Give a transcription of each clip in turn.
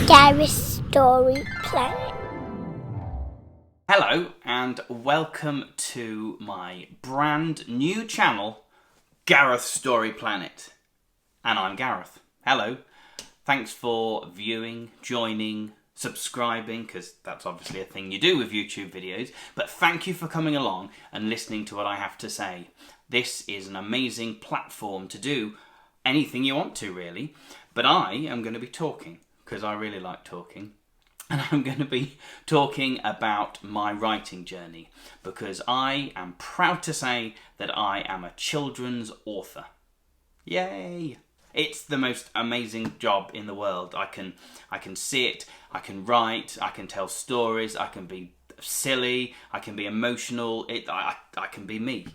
Gareth Story Planet. Hello and welcome to my brand new channel, Gareth Story Planet. And I'm Gareth. Hello. Thanks for viewing, joining, subscribing, because that's obviously a thing you do with YouTube videos. But thank you for coming along and listening to what I have to say. This is an amazing platform to do anything you want to, really. But I am going to be talking, because I really like talking. And I'm going to be talking about my writing journey, because I am proud to say that I am a children's author. Yay! It's the most amazing job in the world. I can sit, I can write, I can tell stories, I can be silly, I can be emotional, I can be me,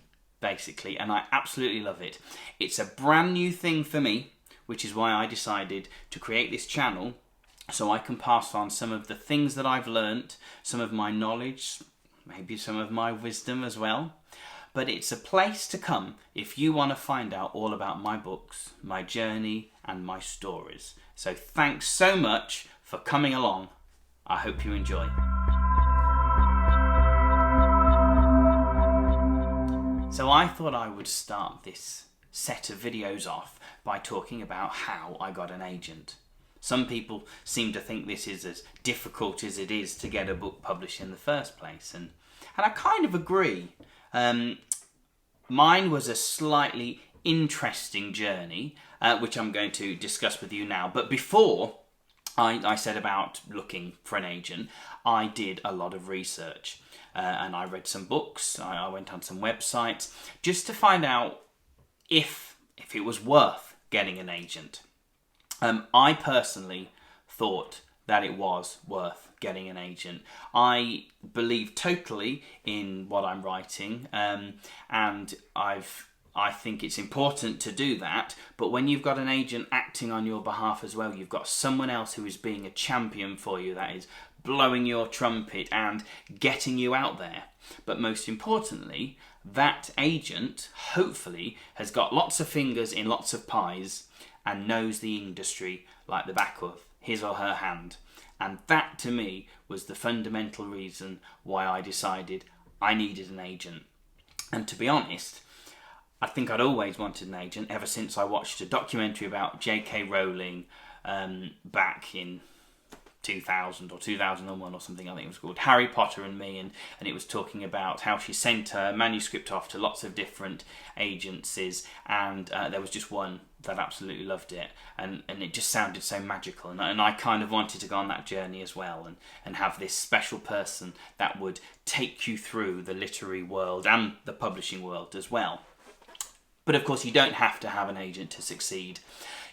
basically, and I absolutely love it. It's a brand new thing for me, which is why I decided to create this channel, so I can pass on some of the things that I've learnt, some of my knowledge, maybe some of my wisdom as well. But it's a place to come if you want to find out all about my books, my journey and my stories. So thanks so much for coming along. I hope you enjoy. So I thought I would start this set of videos off by talking about how I got an agent. Some people seem to think this is as difficult as it is to get a book published in the first place, and I kind of agree. Mine was a slightly interesting journey, which I'm going to discuss with you now. But before I said about looking for an agent, I did a lot of research, and I read some books, I went on some websites, just to find out if it was worth getting an agent. I personally thought that it was worth getting an agent. I believe totally in what I'm writing, and I think it's important to do that. But when you've got an agent acting on your behalf as well, you've got someone else who is being a champion for you, that is blowing your trumpet and getting you out there. But most importantly, that agent hopefully has got lots of fingers in lots of pies and knows the industry like the back of his or her hand. And that, to me, was the fundamental reason why I decided I needed an agent. And to be honest, I think I'd always wanted an agent ever since I watched a documentary about J.K. Rowling back in 2000 or 2001 or something. I think it was called Harry Potter and Me, and it was talking about how she sent her manuscript off to lots of different agencies, and there was just one that absolutely loved it, and it just sounded so magical, and I kind of wanted to go on that journey as well, and have this special person that would take you through the literary world and the publishing world as well. But of course, you don't have to have an agent to succeed.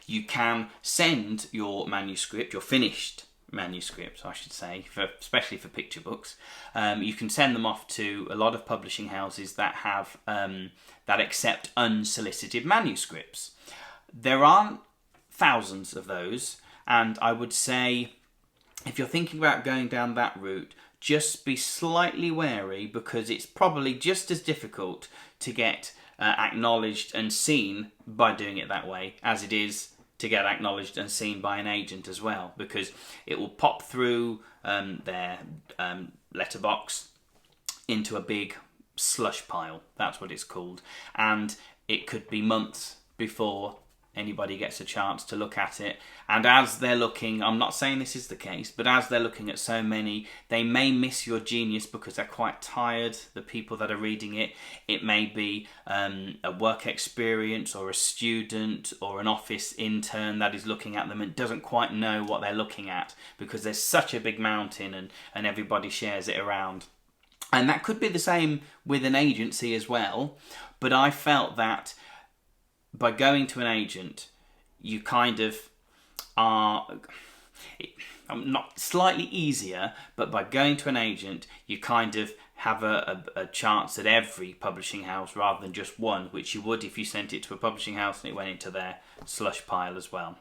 You can send your manuscript, your finished manuscripts, I should say, especially for picture books. You can send them off to a lot of publishing houses that have that accept unsolicited manuscripts. There aren't thousands of those, and I would say if you're thinking about going down that route, just be slightly wary, because it's probably just as difficult to get acknowledged and seen by doing it that way as it is to get acknowledged and seen by an agent as well, because it will pop through their letterbox into a big slush pile. That's what it's called. And it could be months before anybody gets a chance to look at it. And as they're looking, I'm not saying this is the case, but as they're looking at so many, they may miss your genius because they're quite tired, the people that are reading it. It may be a work experience or a student or an office intern that is looking at them and doesn't quite know what they're looking at, because there's such a big mountain and everybody shares it around. And that could be the same with an agency as well, but I felt that by going to an agent, you kind of are, not slightly easier, but by going to an agent, you kind of have a chance at every publishing house rather than just one, which you would if you sent it to a publishing house and it went into their slush pile as well.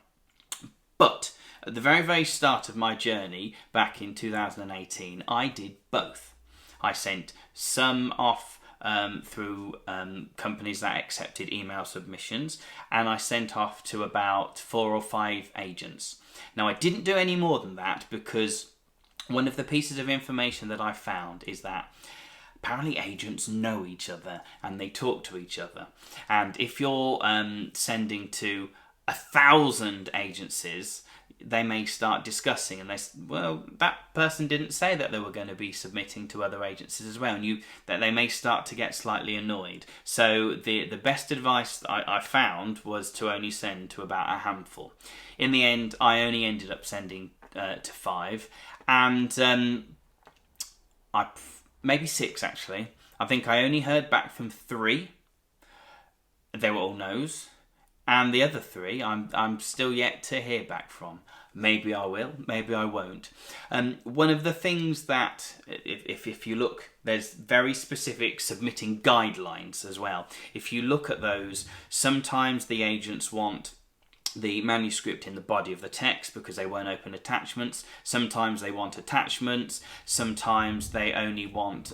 But at the very, very start of my journey, back in 2018, I did both. I sent some off through companies that accepted email submissions, and I sent off to about 4 or 5 agents. Now, I didn't do any more than that because one of the pieces of information that I found is that apparently agents know each other and they talk to each other. And if you're sending to 1,000 agencies, they may start discussing, and that person didn't say that they were going to be submitting to other agencies as well, and that they may start to get slightly annoyed. So the best advice I found was to only send to about a handful. In the end, I only ended up sending to 5, and maybe 6 actually. I think I only heard back from 3. They were all no's. And the other 3, I'm still yet to hear back from. Maybe I will, maybe I won't. One of the things that, if you look, there's very specific submitting guidelines as well. If you look at those, sometimes the agents want the manuscript in the body of the text because they won't open attachments. Sometimes they want attachments. Sometimes they only want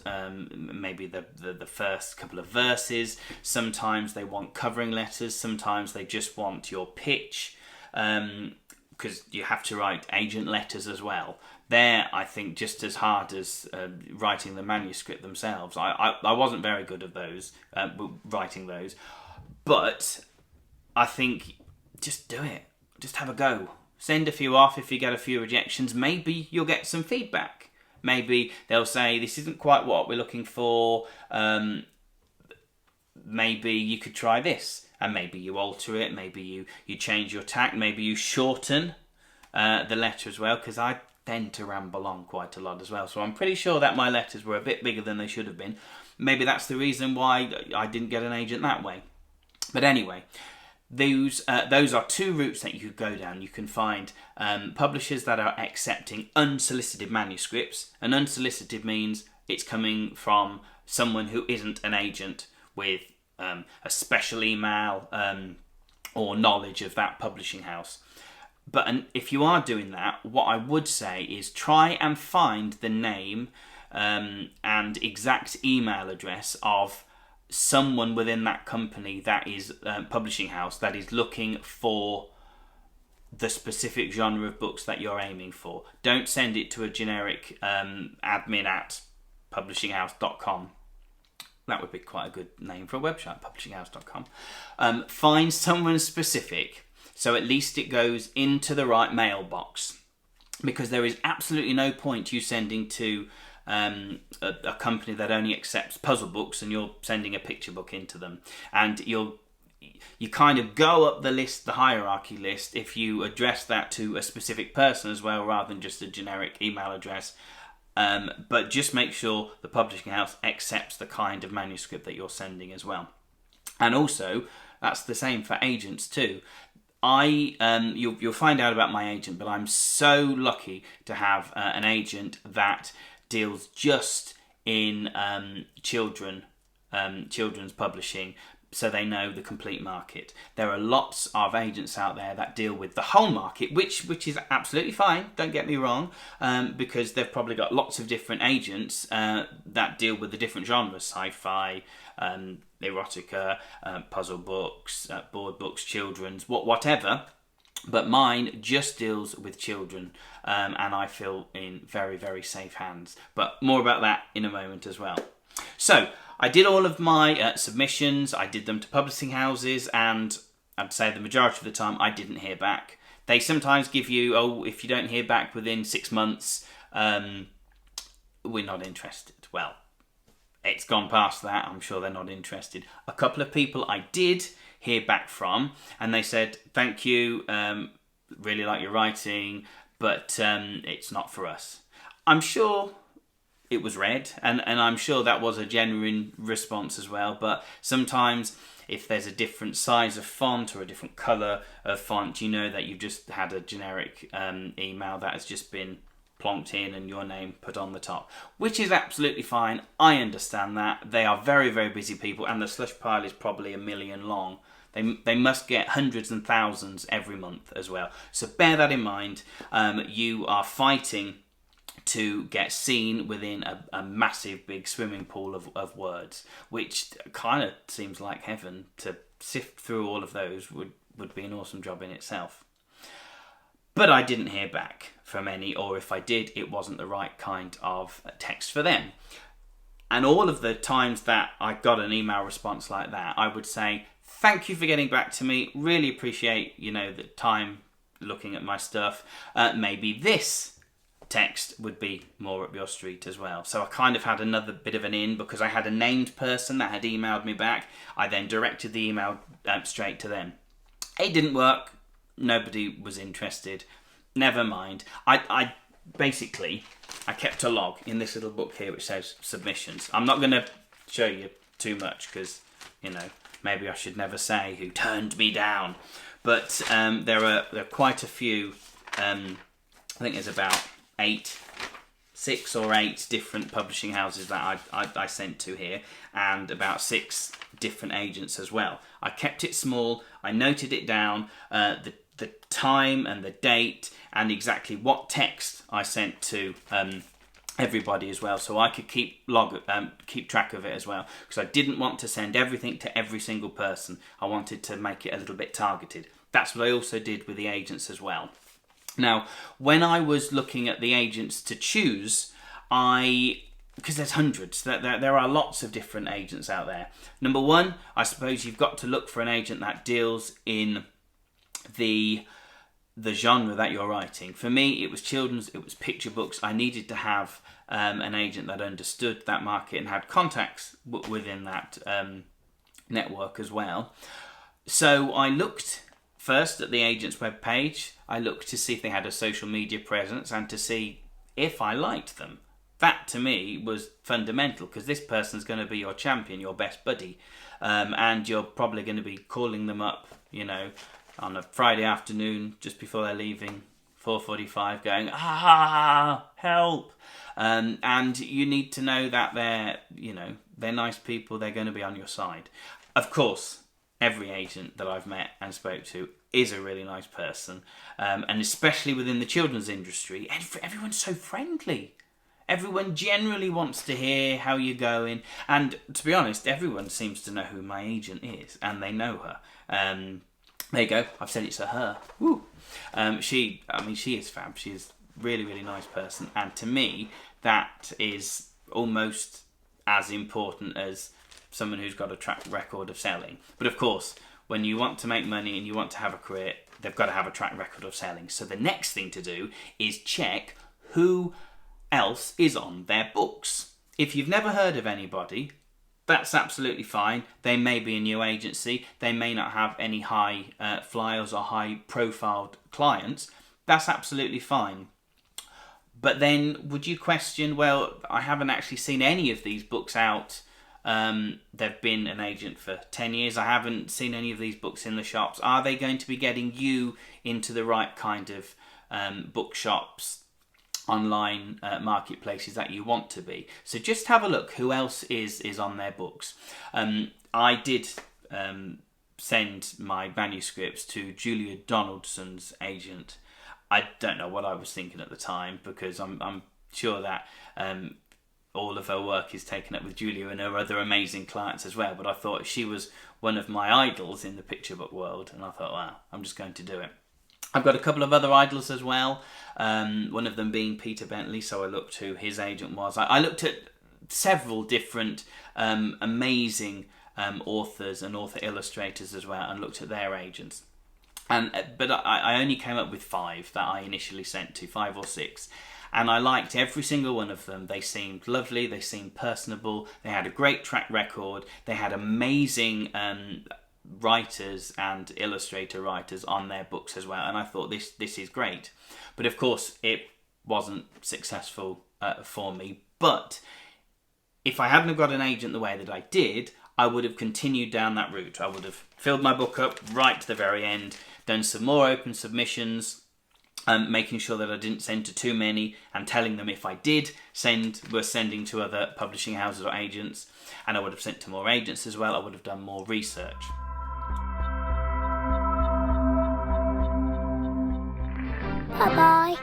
maybe the first couple of verses. Sometimes they want covering letters. Sometimes they just want your pitch, because you have to write agent letters as well. They're, I think, just as hard as writing the manuscript themselves. I wasn't very good at those, writing those, but I think just do it. Just have a go. Send a few off. If you get a few rejections, maybe you'll get some feedback. Maybe they'll say, this isn't quite what we're looking for. Maybe you could try this. And maybe you alter it. Maybe you change your tack. Maybe you shorten the letter as well, because I tend to ramble on quite a lot as well. So I'm pretty sure that my letters were a bit bigger than they should have been. Maybe that's the reason why I didn't get an agent that way. But anyway, those are 2 routes that you could go down. You can find publishers that are accepting unsolicited manuscripts. And unsolicited means it's coming from someone who isn't an agent with a special email or knowledge of that publishing house. But if you are doing that, what I would say is try and find the name and exact email address of someone within that company that is publishing house that is looking for the specific genre of books that you're aiming for. Don't send it to a generic admin@publishinghouse.com. That would be quite a good name for a website, publishinghouse.com. Find someone specific, so at least it goes into the right mailbox, because there is absolutely no point you sending to a company that only accepts puzzle books and you're sending a picture book into them, and you kind of go up the list, the hierarchy list, if you address that to a specific person as well rather than just a generic email address. But just make sure the publishing house accepts the kind of manuscript that you're sending as well. And also, that's the same for agents too. You'll find out about my agent, but I'm so lucky to have an agent that deals just in children's publishing, so they know the complete market. There are lots of agents out there that deal with the whole market, which is absolutely fine, don't get me wrong, because they've probably got lots of different agents that deal with the different genres: sci-fi, erotica, puzzle books, board books, children's, whatever. But mine just deals with children, and I feel in very, very safe hands. But more about that in a moment as well. So I did all of my submissions. I did them to publishing houses, and I'd say the majority of the time I didn't hear back. They sometimes give you, if you don't hear back within 6 months, we're not interested. Well, it's gone past that. I'm sure they're not interested. A couple of people I did hear back from, and they said, thank you, really like your writing, but it's not for us. I'm sure it was read, and I'm sure that was a genuine response as well, but sometimes if there's a different size of font or a different colour of font, you know that you've just had a generic email that has just been plonked in and your name put on the top, which is absolutely fine. I understand that. They are very, very busy people, and the slush pile is probably 1 million long. They must get hundreds and thousands every month as well. So bear that in mind. You are fighting to get seen within a massive big swimming pool of words, which kind of seems like heaven. To sift through all of those would be an awesome job in itself. But I didn't hear back from any, or if I did, it wasn't the right kind of text for them. And all of the times that I got an email response like that, I would say, thank you for getting back to me. Really appreciate, the time looking at my stuff. Maybe this text would be more up your street as well. So I kind of had another bit of an in, because I had a named person that had emailed me back. I then directed the email straight to them. It didn't work. Nobody was interested. Never mind. I basically kept a log in this little book here which says submissions. I'm not going to show you too much because, maybe I should never say who turned me down. But there are quite a few. I think there's about 6 or 8 different publishing houses that I sent to here, and about 6 different agents as well. I kept it small. I noted it down, the time and the date, and exactly what text I sent to everybody as well, so I could keep track of it as well, because I didn't want to send everything to every single person. I wanted to make it a little bit targeted. That's what I also did with the agents as well. Now, when I was looking at the agents to choose, because there's hundreds, there are lots of different agents out there. Number one, I suppose you've got to look for an agent that deals in the genre that you're writing. For me, it was children's, it was picture books. I needed to have an agent that understood that market and had contacts within that network as well. So I looked first at the agent's webpage. I looked to see if they had a social media presence and to see if I liked them. That to me was fundamental, because this person's going to be your champion, your best buddy, and you're probably going to be calling them up, on a Friday afternoon just before they're leaving, 4:45, going, help. And you need to know that they're nice people, they're going to be on your side. Of course, every agent that I've met and spoke to is a really nice person, and especially within the children's industry, everyone's so friendly. Everyone generally wants to hear how you're going, and to be honest, everyone seems to know who my agent is, and they know her. There you go, I've said it to her. Woo. She is fab. She is really, really nice person, and to me, that is almost as important as someone who's got a track record of selling. But of course, when you want to make money and you want to have a career, they've got to have a track record of selling. So the next thing to do is check who else is on their books. If you've never heard of anybody, that's absolutely fine. They may be a new agency. They may not have any high flyers or high profiled clients. That's absolutely fine. But then would you question, well, I haven't actually seen any of these books out. They've been an agent for 10 years. I haven't seen any of these books in the shops. Are they going to be getting you into the right kind of bookshops, online marketplaces that you want to be? So just have a look who else is on their books. I did send my manuscripts to Julia Donaldson's agent. I don't know what I was thinking at the time, because I'm sure that all of her work is taken up with Julia and her other amazing clients as well, but I thought she was one of my idols in the picture book world, and I thought, wow, I'm just going to do it. I've got a couple of other idols as well, one of them being Peter Bentley, so I looked who his agent was. I looked at several different amazing authors and author illustrators as well, and looked at their agents. But I only came up with 5 that I initially sent to, 5 or 6. And I liked every single one of them. They seemed lovely, they seemed personable, they had a great track record, they had amazing writers and illustrator writers on their books as well, and I thought this is great. But of course it wasn't successful for me. But if I hadn't have got an agent the way that I did, I would have continued down that route. I would have filled my book up right to the very end, done some more open submissions, making sure that I didn't send to too many, and telling them if I did were sending to other publishing houses or agents, and I would have sent to more agents as well. I would have done more research. Bye-bye.